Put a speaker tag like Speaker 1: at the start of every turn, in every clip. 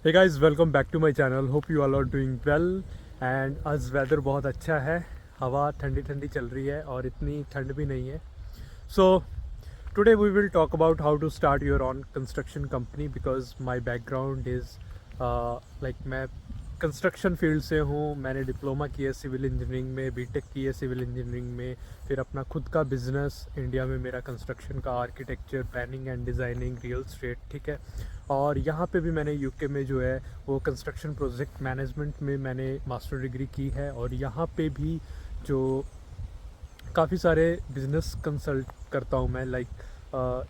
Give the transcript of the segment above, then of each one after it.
Speaker 1: Hey guys, welcome back to my channel. Hope you all are doing well. And आज weather बहुत अच्छा है, हवा ठंडी ठंडी चल रही है और इतनी ठंड भी नहीं है। So today we will talk about how to start your own construction company because my background is like मैं कंस्ट्रक्शन फील्ड से हूँ। मैंने डिप्लोमा किया सिविल इंजीनियरिंग में, बीटेक की है सिविल इंजीनियरिंग में, फिर अपना खुद का बिजनेस इंडिया में मेरा कंस्ट्रक्शन का, architecture, planning and designing, real estate, ठीक है। और यहाँ पे भी मैंने यूके में जो है वो कंस्ट्रक्शन प्रोजेक्ट मैनेजमेंट में मैंने मास्टर डिग्री की है। और यहाँ पे भी जो काफ़ी सारे बिजनेस कंसल्ट करता हूँ मैं, लाइक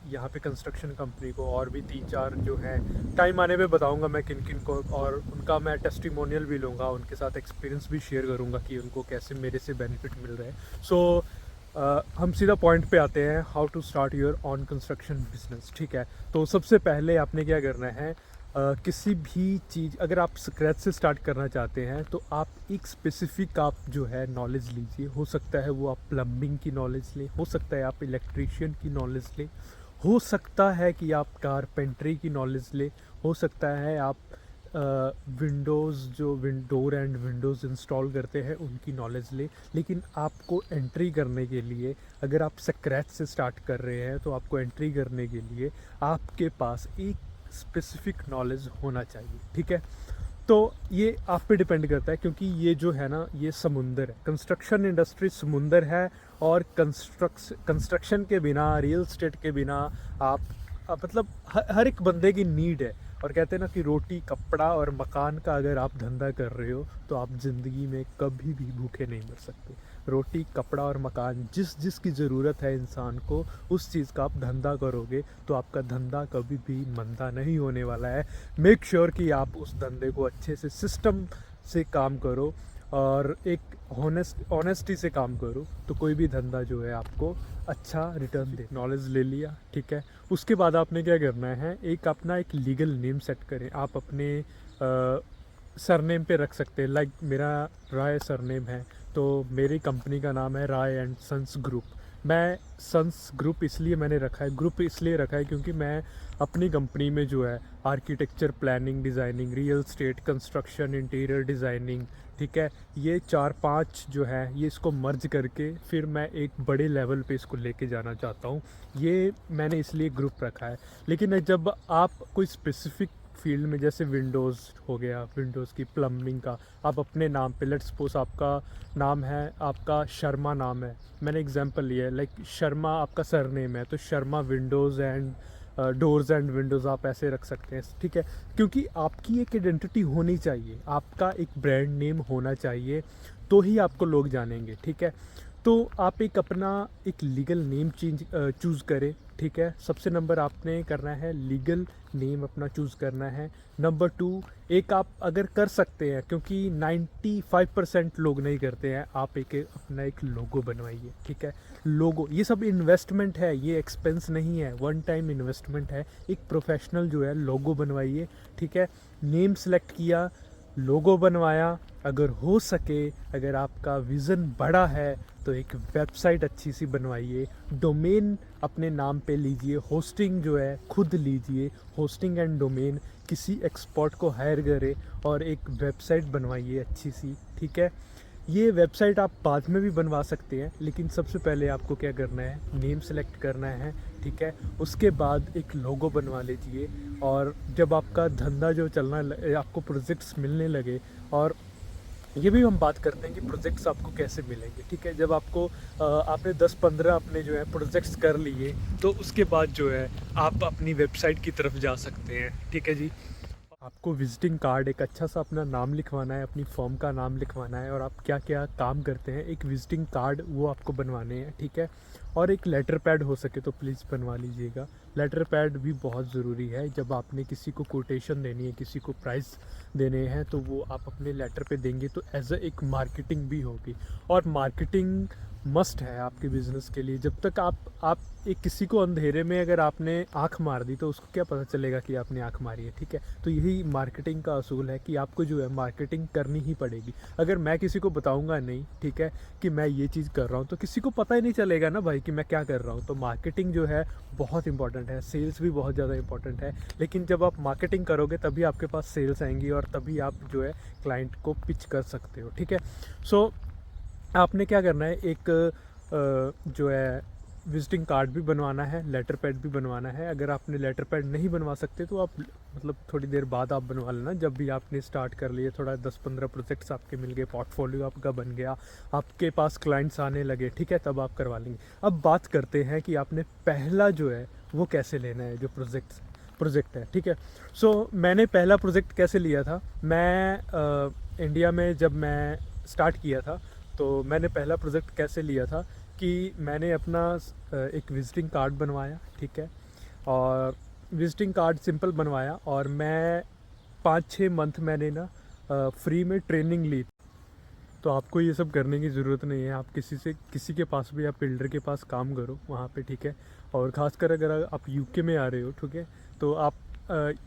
Speaker 1: यहाँ पे कंस्ट्रक्शन कंपनी को, और भी 3-4 जो है टाइम आने पे बताऊँगा मैं किन किन को, और उनका मैं टेस्टिमोनियल भी लूँगा, उनके साथ एक्सपीरियंस भी शेयर करूँगा कि उनको कैसे मेरे से बेनिफिट मिल रहे हैं। सो हम सीधा पॉइंट पे आते हैं, how to start your own construction business, ठीक है। तो सबसे पहले आपने क्या करना है, किसी भी चीज़ अगर आप स्क्रैच से स्टार्ट करना चाहते हैं तो आप एक स्पेसिफिक आप जो है नॉलेज लीजिए। हो सकता है वो आप प्लम्बिंग की नॉलेज लें, हो सकता है आप इलेक्ट्रीशियन की नॉलेज लें, हो सकता है कि आप कारपेंटरी की नॉलेज लें, हो सकता है आप विंडोज़ जो डोर एंड विंडोज़ इंस्टॉल करते हैं उनकी नॉलेज लें। लेकिन आपको एंट्री करने के लिए, अगर आप स्क्रैच से स्टार्ट कर रहे हैं तो आपको एंट्री करने के लिए आपके पास एक स्पेसिफिक नॉलेज होना चाहिए, ठीक है। तो ये आप पे डिपेंड करता है, क्योंकि ये जो है ना, ये समुंदर है, कंस्ट्रक्शन इंडस्ट्री समुंदर है। और कंस्ट्रक्शन के बिना, रियल स्टेट के बिना आप मतलब हर एक बंदे की नीड है। और कहते हैं ना कि रोटी, कपड़ा और मकान का अगर आप धंधा कर रहे हो तो आप ज़िंदगी में कभी भी भूखे नहीं मर सकते। रोटी, कपड़ा और मकान जिस की ज़रूरत है इंसान को, उस चीज़ का आप धंधा करोगे तो आपका धंधा कभी भी मंदा नहीं होने वाला है। मेक श्योर कि आप उस धंधे को अच्छे से सिस्टम से काम करो और एक ऑनेस्टी से काम करो, तो कोई भी धंधा जो है आपको अच्छा रिटर्न दे। नॉलेज ले लिया, ठीक है। उसके बाद आपने क्या करना है, एक अपना एक लीगल नेम सेट करें। आप अपने सरनेम पे रख सकते हैं, लाइक मेरा राय सरनेम है तो मेरी कंपनी का नाम है राय एंड सन्स ग्रुप। मैं सन्स ग्रुप इसलिए मैंने रखा है, ग्रुप इसलिए रखा है क्योंकि मैं अपनी कंपनी में जो है architecture, planning, designing, real estate, construction, interior designing, ठीक है, ये 4-5 जो है ये इसको मर्ज करके फिर मैं एक बड़े लेवल पे इसको लेके जाना चाहता हूँ। ये मैंने इसलिए ग्रुप रखा है। लेकिन जब आप कोई स्पेसिफिक फील्ड में, जैसे विंडोज़ हो गया, विंडोज़ की प्लम्बिंग का, आप अपने नाम पे, लेट्स सपोज आपका नाम है, आपका शर्मा नाम है, मैंने एग्जांपल लिया है, लाइक शर्मा आपका सरनेम है तो Sharma Windows and doors and Windows आप ऐसे रख सकते हैं, ठीक है। क्योंकि आपकी एक आइडेंटिटी होनी चाहिए, आपका एक ब्रांड नेम होना चाहिए, तो ही आपको लोग जानेंगे, ठीक है। तो आप एक अपना एक लीगल नेम चूज़ करें, ठीक है। सबसे नंबर आपने करना है लीगल नेम अपना चूज़ करना है। नंबर 2, एक आप अगर कर सकते हैं, क्योंकि 95% लोग नहीं करते हैं, आप एक अपना एक लोगो बनवाइए, ठीक है। लोगो ये सब इन्वेस्टमेंट है, ये एक्सपेंस नहीं है, वन टाइम इन्वेस्टमेंट है। एक प्रोफेशनल जो है लोगो बनवाइए, ठीक है। नेम सेलेक्ट किया, लोगो बनवाया, अगर हो सके, अगर आपका विज़न बड़ा है तो एक वेबसाइट अच्छी सी बनवाइए, डोमेन अपने नाम पे लीजिए, होस्टिंग जो है खुद लीजिए, होस्टिंग एंड डोमेन किसी एक्सपर्ट को हायर करें और एक वेबसाइट बनवाइए अच्छी सी, ठीक है। ये वेबसाइट आप बाद में भी बनवा सकते हैं, लेकिन सबसे पहले आपको क्या करना है, नेम सेलेक्ट करना है, ठीक है। उसके बाद एक लोगो बनवा लीजिए, और जब आपका धंधा जो आपको प्रोजेक्ट्स मिलने लगे, और ये भी हम बात करते हैं कि प्रोजेक्ट्स आपको कैसे मिलेंगे, ठीक है। जब आपको आपने 10-15 अपने जो है प्रोजेक्ट्स कर लिए, तो उसके बाद जो है आप अपनी वेबसाइट की तरफ जा सकते हैं, ठीक है जी। आपको विजिटिंग कार्ड, एक अच्छा सा अपना नाम लिखवाना है, अपनी फर्म का नाम लिखवाना है, और आप क्या क्या काम करते हैं, एक विजिटिंग कार्ड वो आपको बनवाने हैं, ठीक है। और एक लेटर पैड हो सके तो प्लीज़ बनवा लीजिएगा। लेटर पैड भी बहुत ज़रूरी है, जब आपने किसी को कोटेशन देनी है, किसी को प्राइस देने हैं, तो वो आप अपने लेटर पे देंगे तो एज अ एक मार्केटिंग भी होगी। और मार्केटिंग मस्ट है आपके बिज़नेस के लिए। जब तक आप एक किसी को अंधेरे में अगर आपने आंख मार दी तो उसको क्या पता चलेगा कि आपने आंख मारी है, ठीक है। तो यही मार्केटिंग का असूल है कि आपको जो है मार्केटिंग करनी ही पड़ेगी। अगर मैं किसी को बताऊंगा नहीं, ठीक है, कि मैं ये चीज़ कर रहा हूँ, तो किसी को पता ही नहीं चलेगा ना भाई कि मैं क्या कर रहा हूँ। तो मार्केटिंग जो है बहुत इंपॉर्टेंट इंपॉर्टेंट है, सेल्स भी बहुत ज़्यादा इंपॉर्टेंट है, लेकिन जब आप मार्केटिंग करोगे तभी आपके पास सेल्स आएंगी और तभी आप जो है क्लाइंट को पिच कर सकते हो, ठीक है। सो आपने क्या करना है, एक जो है विजिटिंग कार्ड भी बनवाना है, लेटर पैड भी बनवाना है। अगर आपने लेटर पैड नहीं बनवा सकते तो आप मतलब थोड़ी देर बाद आप बनवा लेना, जब भी आपने स्टार्ट कर लिए, थोड़ा 10-15 प्रोजेक्ट्स आपके मिल गए, पोर्टफोलियो आपका बन गया, आपके पास क्लाइंट्स आने लगे, ठीक है, तब आप करवा लेंगे। अब बात करते हैं कि आपने पहला जो है वो कैसे लेना है, जो प्रोजेक्ट है, ठीक है। सो मैंने पहला प्रोजेक्ट कैसे लिया था, मैं इंडिया में जब मैं स्टार्ट किया था तो मैंने पहला प्रोजेक्ट कैसे लिया था कि मैंने अपना एक विजिटिंग कार्ड बनवाया, ठीक है, और विजिटिंग कार्ड सिंपल बनवाया और मैं 5-6 मंथ मैंने ना फ्री में ट्रेनिंग ली। तो आपको ये सब करने की ज़रूरत नहीं है, आप किसी के पास भी, आप बिल्डर के पास काम करो वहाँ पे, ठीक है। और ख़ासकर अगर आप यूके में आ रहे हो, ठीक है, तो आप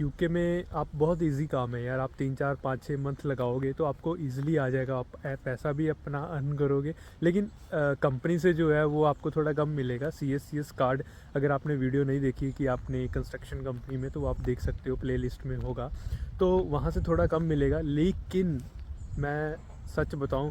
Speaker 1: यूके में आप बहुत इजी काम है यार, आप 3-4-5-6 मंथ लगाओगे तो आपको इजीली आ जाएगा, आप पैसा भी अपना अर्न करोगे। लेकिन कंपनी से जो है वो आपको थोड़ा कम मिलेगा। CSCS कार्ड अगर आपने वीडियो नहीं देखी कि आपने कंस्ट्रक्शन कंपनी में, तो आप देख सकते हो, प्लेलिस्ट में होगा, तो वहाँ से थोड़ा कम मिलेगा। लेकिन मैं सच बताऊं,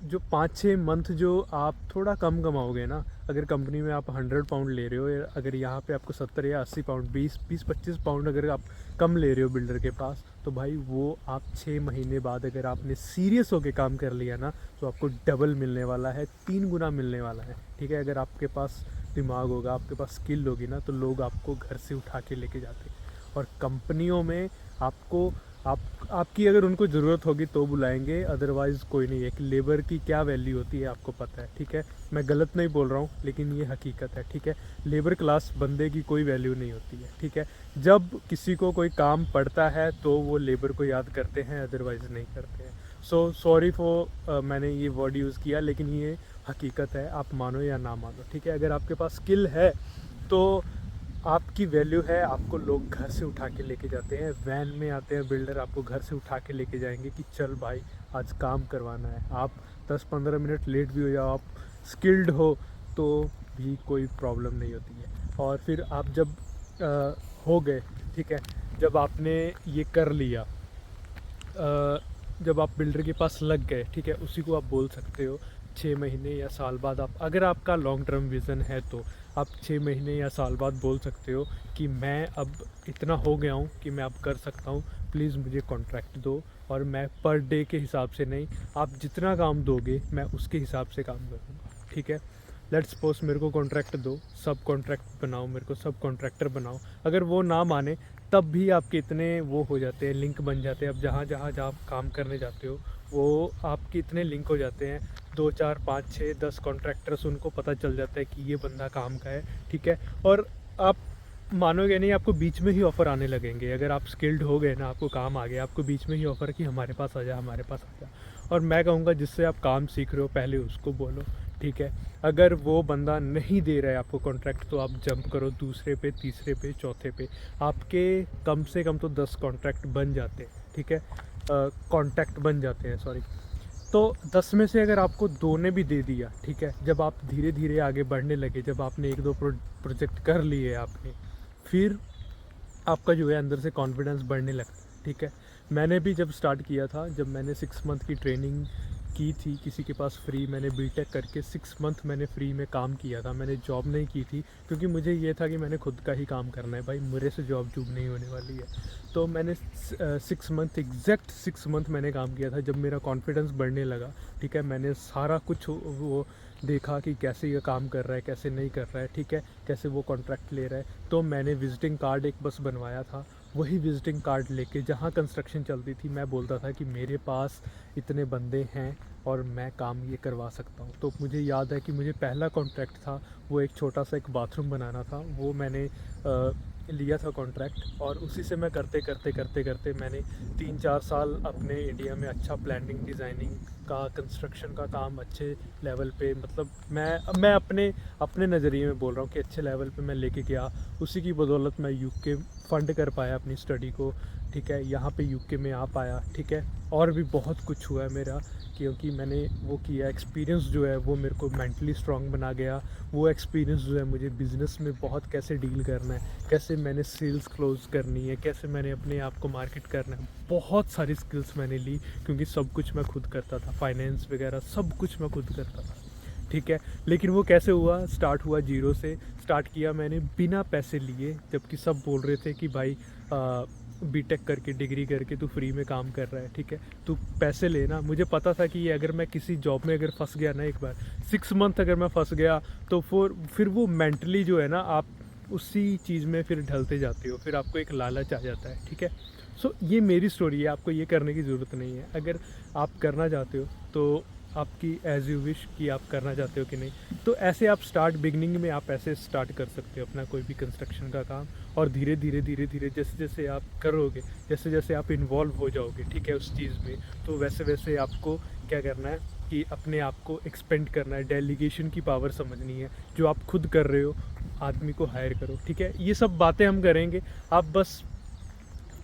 Speaker 1: जो 5-6 मंथ जो आप थोड़ा कम कमाओगे ना, अगर कंपनी में आप 100 पाउंड ले रहे हो, या अगर यहाँ पे आपको 70 या 80 पाउंड, 20-25 पाउंड अगर आप कम ले रहे हो बिल्डर के पास, तो भाई वो आप 6 महीने बाद अगर आपने सीरियस होकर काम कर लिया ना, तो आपको डबल मिलने वाला है, 3 गुना मिलने वाला है, ठीक है। अगर आपके पास दिमाग होगा, आपके पास स्किल होगी ना, तो लोग आपको घर से उठा के लेके जाते हैं। और कंपनियों में आपकी अगर उनको ज़रूरत होगी तो बुलाएंगे, अदरवाइज़ कोई नहीं। एक लेबर की क्या वैल्यू होती है आपको पता है, ठीक है। मैं गलत नहीं बोल रहा हूँ, लेकिन ये हकीकत है, ठीक है। लेबर क्लास बंदे की कोई वैल्यू नहीं होती है, ठीक है। जब किसी को कोई काम पड़ता है तो वो लेबर को याद करते हैं, अदरवाइज़ नहीं करते हैं। सो सॉरी फॉर मैंने ये वर्ड यूज़ किया, लेकिन ये हकीकत है, आप मानो या ना मानो, ठीक है। अगर आपके पास स्किल है तो आपकी वैल्यू है, आपको लोग घर से उठा के लेके जाते हैं, वैन में आते हैं बिल्डर, आपको घर से उठा के लेके जाएंगे कि चल भाई आज काम करवाना है। आप 10-15 मिनट लेट भी हो जाओ, आप स्किल्ड हो तो भी कोई प्रॉब्लम नहीं होती है। और फिर आप जब हो गए, ठीक है, जब आपने ये कर लिया, जब आप बिल्डर के पास लग गए, ठीक है, उसी को आप बोल सकते हो 6 महीने या साल बाद, आप अगर आपका लॉन्ग टर्म विज़न है तो आप 6 महीने या साल बाद बोल सकते हो कि मैं अब इतना हो गया हूँ कि मैं अब कर सकता हूँ, प्लीज़ मुझे कॉन्ट्रैक्ट दो। और मैं पर डे के हिसाब से नहीं, आप जितना काम दोगे मैं उसके हिसाब से काम करूँगा, ठीक है। लेट्स सपोज मेरे को कॉन्ट्रैक्ट दो, सब कॉन्ट्रैक्ट बनाओ, मेरे को सब कॉन्ट्रैक्टर बनाओ। अगर वो ना माने तब भी आपके इतने वो हो जाते हैं, लिंक बन जाते हैं। अब जहाँ आप काम करने जाते हो वो आपके इतने लिंक हो जाते हैं, 2-4-5-6-10 कॉन्ट्रैक्टर्स, उनको पता चल जाता है कि ये बंदा काम का है, ठीक है। और आप मानोगे नहीं, आपको बीच में ही ऑफ़र आने लगेंगे। अगर आप स्किल्ड हो गए ना, आपको काम आ गया, आपको बीच में ही ऑफ़र कि हमारे पास आ जा, हमारे पास आ जा। और मैं कहूँगा जिससे आप काम सीख रहे हो पहले उसको बोलो, ठीक है। अगर वो बंदा नहीं दे रहा है आपको कॉन्ट्रैक्ट तो आप जंप करो दूसरे पे, तीसरे पे, चौथे पे। आपके कम से कम तो 10 कॉन्ट्रैक्ट बन जाते हैं, ठीक है, कॉन्टैक्ट बन जाते हैं, सॉरी। तो 10 में से अगर आपको 2 ने भी दे दिया, ठीक है, जब आप धीरे धीरे आगे बढ़ने लगे, जब आपने 1-2 प्रोजेक्ट कर लिए आपने, फिर आपका जो है अंदर से कॉन्फिडेंस बढ़ने लगता है, ठीक है। मैंने भी जब स्टार्ट किया था, जब मैंने 6 मंथ की ट्रेनिंग की थी किसी के पास फ्री, मैंने बीटेक करके 6 मंथ मैंने फ्री में काम किया था, मैंने जॉब नहीं की थी, क्योंकि मुझे ये था कि मैंने खुद का ही काम करना है भाई, मेरे से जॉब नहीं होने वाली है। तो मैंने 6 मंथ, एग्जैक्ट 6 मंथ मैंने काम किया था। जब मेरा कॉन्फिडेंस बढ़ने लगा, ठीक है, मैंने सारा कुछ वो देखा कि कैसे ये काम कर रहा है, कैसे नहीं कर रहा है, ठीक है, कैसे वो कॉन्ट्रैक्ट ले रहा है, तो मैंने विजिटिंग कार्ड एक बस बनवाया था। वही विजिटिंग कार्ड लेके जहाँ कंस्ट्रक्शन चलती थी मैं बोलता था कि मेरे पास इतने बंदे हैं और मैं काम ये करवा सकता हूँ। तो मुझे याद है कि मुझे पहला कॉन्ट्रैक्ट था, वो एक छोटा सा एक बाथरूम बनाना था, वो मैंने लिया था कॉन्ट्रैक्ट, और उसी से मैं करते करते मैंने 3-4 साल अपने इंडिया में अच्छा प्लानिंग डिज़ाइनिंग का कंस्ट्रक्शन का काम अच्छे लेवल पे, मतलब मैं अपने अपने नज़रिए में बोल रहा हूँ कि अच्छे लेवल पे मैं लेके गया। उसी की बदौलत मैं यूके फंड कर पाया अपनी स्टडी को, ठीक है, यहाँ पे यूके में आ पाया, ठीक है। और भी बहुत कुछ हुआ है मेरा, क्योंकि मैंने वो किया। एक्सपीरियंस जो है वो मेरे को मेंटली स्ट्रांग बना गया। वो एक्सपीरियंस जो है मुझे बिज़नेस में बहुत कैसे डील करना है, कैसे मैंने सेल्स क्लोज करनी है, कैसे मैंने अपने आप को मार्केट करना है, बहुत सारी स्किल्स मैंने ली, क्योंकि सब कुछ मैं खुद करता था। फाइनेंस वगैरह सब कुछ मैं खुद करता था, ठीक है। लेकिन वो कैसे हुआ? स्टार्ट हुआ जीरो से। स्टार्ट किया मैंने बिना पैसे लिए, जबकि सब बोल रहे थे कि भाई बीटेक करके, डिग्री करके तू फ्री में काम कर रहा है, ठीक है, तू पैसे लेना। मुझे पता था कि अगर मैं किसी जॉब में अगर फंस गया ना, एक बार 6 मंथ अगर मैं फंस गया, तो फिर वो मेंटली जो है ना, आप उसी चीज़ में फिर ढलते जाते हो, फिर आपको एक लालच आ जाता है, ठीक है। सो ये मेरी स्टोरी है, आपको ये करने की ज़रूरत नहीं है। अगर आप करना चाहते हो तो आपकी एज यू विश कि आप करना चाहते हो कि नहीं, तो ऐसे आप बिगनिंग में आप ऐसे स्टार्ट कर सकते हो अपना कोई भी कंस्ट्रक्शन का काम। और धीरे धीरे धीरे धीरे जैसे जैसे आप करोगे, जैसे जैसे आप इन्वॉल्व हो जाओगे, ठीक है, उस चीज़ में, तो वैसे वैसे आपको क्या करना है कि अपने आप को एक्सपेंड करना है। डेलीगेशन की पावर समझनी है। जो आप खुद कर रहे हो, आदमी को हायर करो, ठीक है। ये सब बातें हम करेंगे। आप बस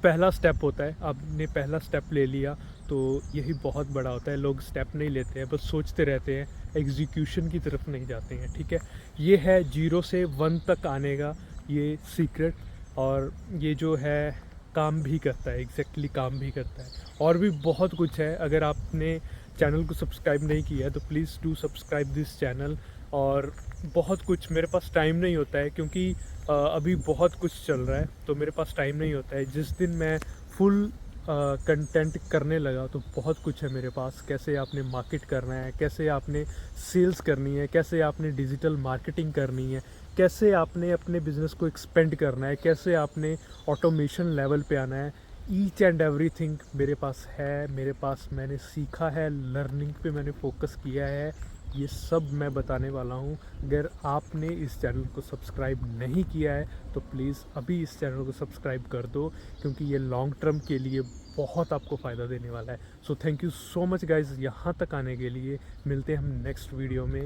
Speaker 1: पहला स्टेप होता है, आपने पहला स्टेप ले लिया तो यही बहुत बड़ा होता है। लोग स्टेप नहीं लेते हैं, बस सोचते रहते हैं, एग्जीक्यूशन की तरफ नहीं जाते हैं, ठीक है। ये है 0 से 1 तक आने का ये सीक्रेट। और ये जो है काम भी करता है, एग्जैक्टली काम भी करता है। और भी बहुत कुछ है। अगर आपने चैनल को सब्सक्राइब नहीं किया है तो please do subscribe this channel. और बहुत कुछ, मेरे पास टाइम नहीं होता है क्योंकि अभी बहुत कुछ चल रहा है, तो मेरे पास टाइम नहीं होता है। जिस दिन मैं फुल कंटेंट करने लगा तो बहुत कुछ है मेरे पास। कैसे आपने मार्केट करना है, कैसे आपने सेल्स करनी है, कैसे आपने डिजिटल मार्केटिंग करनी है, कैसे आपने अपने बिज़नेस को एक्सपेंड करना है, कैसे आपने ऑटोमेशन लेवल पे आना है। ईच एंड एवरीथिंग मेरे पास है, मेरे पास मैंने सीखा है, लर्निंग पे मैंने फोकस किया है। ये सब मैं बताने वाला हूँ। अगर आपने इस चैनल को सब्सक्राइब नहीं किया है तो प्लीज़ अभी इस चैनल को सब्सक्राइब कर दो, क्योंकि ये लॉन्ग टर्म के लिए बहुत आपको फ़ायदा देने वाला है। So thank you so much guys, यहाँ तक आने के लिए। मिलते हैं हम नेक्स्ट वीडियो में।